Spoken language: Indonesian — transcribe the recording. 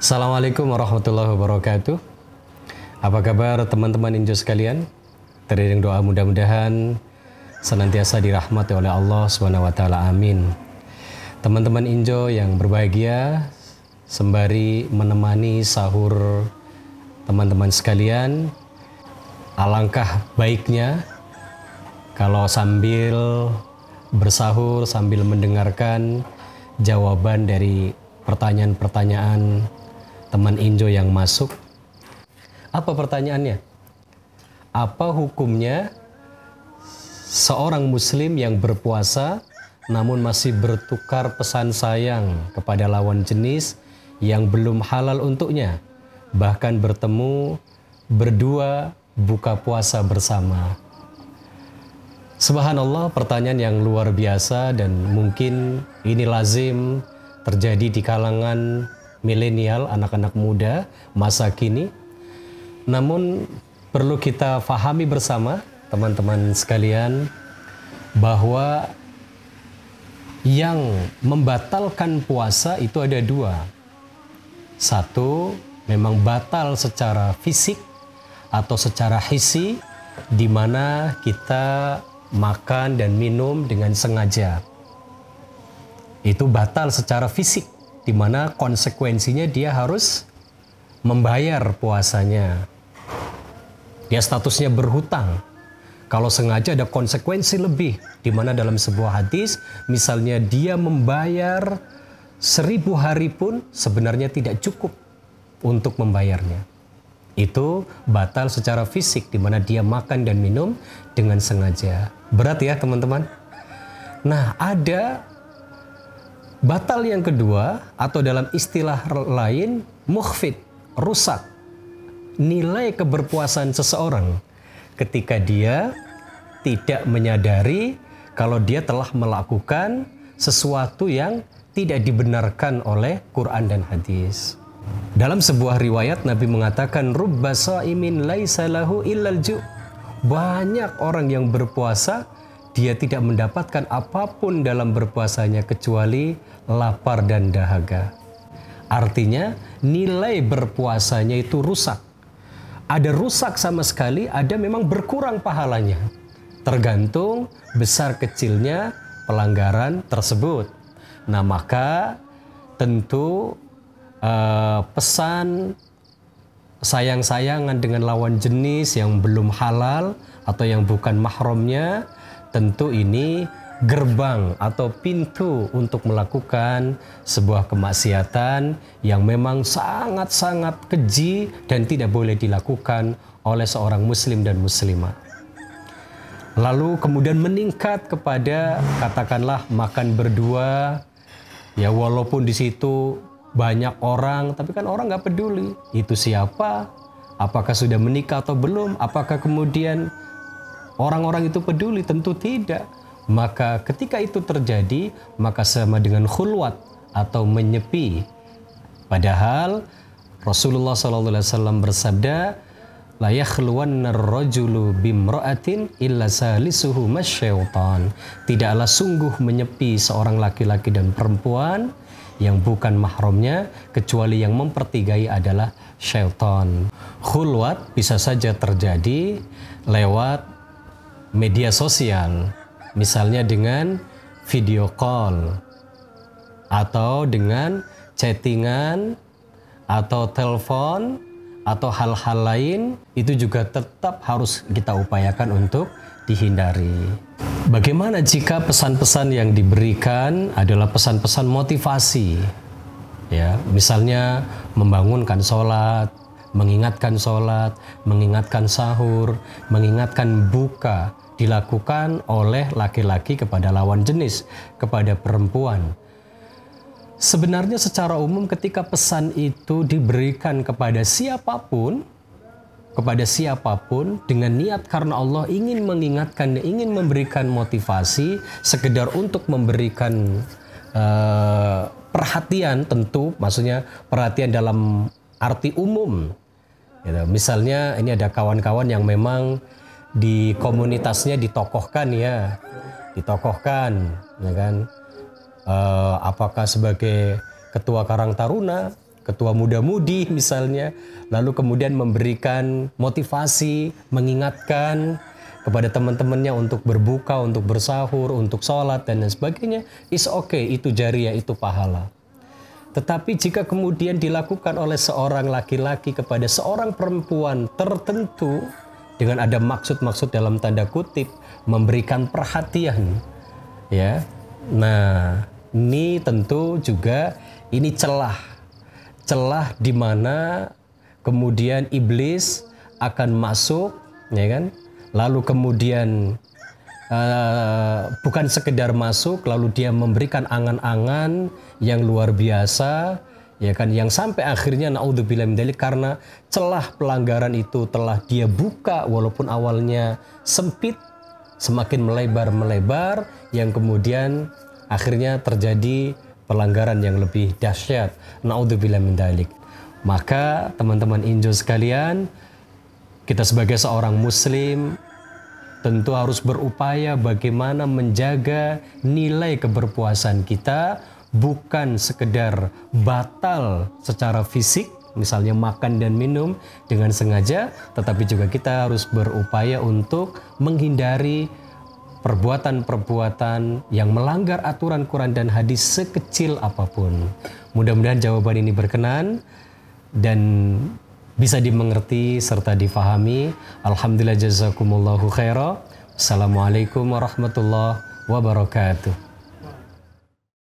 Assalamualaikum warahmatullahi wabarakatuh. Apa kabar teman-teman Injo sekalian? Teriring doa mudah-mudahan senantiasa dirahmati oleh Allah SWT. Amin. Teman-teman Injo yang berbahagia, sembari menemani sahur teman-teman sekalian, alangkah baiknya kalau sambil bersahur, sambil mendengarkan jawaban dari pertanyaan-pertanyaan teman Injo yang masuk. Apa pertanyaannya? Apa hukumnya seorang muslim yang berpuasa namun masih bertukar pesan sayang kepada lawan jenis yang belum halal untuknya, bahkan bertemu berdua buka puasa bersama? Subhanallah, pertanyaan yang luar biasa dan mungkin ini lazim terjadi di kalangan milenial, anak-anak muda masa kini. Namun perlu kita fahami bersama teman-teman sekalian bahwa yang membatalkan puasa itu ada dua. Satu, memang batal secara fisik atau secara hisi, di mana kita makan dan minum dengan sengaja. Itu batal secara fisik, di mana konsekuensinya dia harus membayar puasanya. Dia statusnya berhutang. Kalau sengaja ada konsekuensi lebih, di mana dalam sebuah hadis, misalnya dia membayar 1000 hari pun sebenarnya tidak cukup untuk membayarnya. Itu batal secara fisik, di mana dia makan dan minum dengan sengaja. Berat ya teman-teman? Nah, ada batal yang kedua, atau dalam istilah lain, mukhfid, rusak nilai keberpuasaan seseorang ketika dia tidak menyadari kalau dia telah melakukan sesuatu yang tidak dibenarkan oleh Quran dan hadis. Dalam sebuah riwayat Nabi mengatakan, rubba shaimin laisa lahu illal ju'. Banyak orang yang berpuasa, dia tidak mendapatkan apapun dalam berpuasanya kecuali lapar dan dahaga. Artinya nilai berpuasanya itu rusak. Ada rusak sama sekali, ada memang berkurang pahalanya. Tergantung besar kecilnya pelanggaran tersebut. Nah, maka tentu pesan sayang-sayangan dengan lawan jenis yang belum halal atau yang bukan mahramnya, tentu ini gerbang atau pintu untuk melakukan sebuah kemaksiatan yang memang sangat-sangat keji dan tidak boleh dilakukan oleh seorang muslim dan muslimah. Lalu kemudian meningkat kepada katakanlah makan berdua, ya walaupun di situ banyak orang, tapi kan orang nggak peduli itu siapa, apakah sudah menikah atau belum, apakah kemudian orang-orang itu peduli, tentu tidak. Maka ketika itu terjadi, maka sama dengan khulwat atau menyepi. Padahal Rasulullah SAW bersabda, la yakhluwanna ar-rajulu bimra'atin illa salisuhu masyaitan. Tidaklah sungguh menyepi seorang laki-laki dan perempuan yang bukan mahramnya kecuali yang mempertigai adalah syaitan. Khulwat bisa saja terjadi lewat media sosial, misalnya dengan video call atau dengan chattingan atau telepon atau hal-hal lain, itu juga tetap harus kita upayakan untuk dihindari. Bagaimana jika pesan-pesan yang diberikan adalah pesan-pesan motivasi? Ya, misalnya membangunkan sholat, mengingatkan sahur, mengingatkan buka, dilakukan oleh laki-laki kepada lawan jenis, kepada perempuan. Sebenarnya secara umum ketika pesan itu diberikan kepada siapapun dengan niat karena Allah ingin mengingatkan, ingin memberikan motivasi, sekedar untuk memberikan perhatian, tentu maksudnya perhatian dalam arti umum. Gitu. Misalnya ini ada kawan-kawan yang memang di komunitasnya ditokohkan ya kan, apakah sebagai ketua Karang Taruna ketua muda-mudi misalnya, lalu kemudian memberikan motivasi, mengingatkan kepada teman-temannya untuk berbuka, untuk bersahur, untuk sholat dan lain sebagainya, is okay, itu jariyah, itu pahala. Tetapi jika kemudian dilakukan oleh seorang laki-laki kepada seorang perempuan tertentu dengan ada maksud-maksud dalam tanda kutip memberikan perhatian, ya, nah ini tentu juga ini celah di mana kemudian iblis akan masuk, ya kan? Lalu kemudian bukan sekedar masuk, lalu dia memberikan angan-angan yang luar biasa, ya kan, yang sampai akhirnya naudzubillah min dzalik, karena celah pelanggaran itu telah dia buka walaupun awalnya sempit, semakin melebar, yang kemudian akhirnya terjadi pelanggaran yang lebih dahsyat, naudzubillah min dzalik. Maka teman-teman injo sekalian, kita sebagai seorang muslim tentu harus berupaya bagaimana menjaga nilai keberpuasan kita, bukan sekedar batal secara fisik, misalnya makan dan minum dengan sengaja, tetapi juga kita harus berupaya untuk menghindari perbuatan-perbuatan yang melanggar aturan Quran dan hadis sekecil apapun. Mudah-mudahan jawaban ini berkenan dan bisa dimengerti serta difahami. Alhamdulillah, jazakumullahu khairan. Assalamualaikum warahmatullahi wabarakatuh.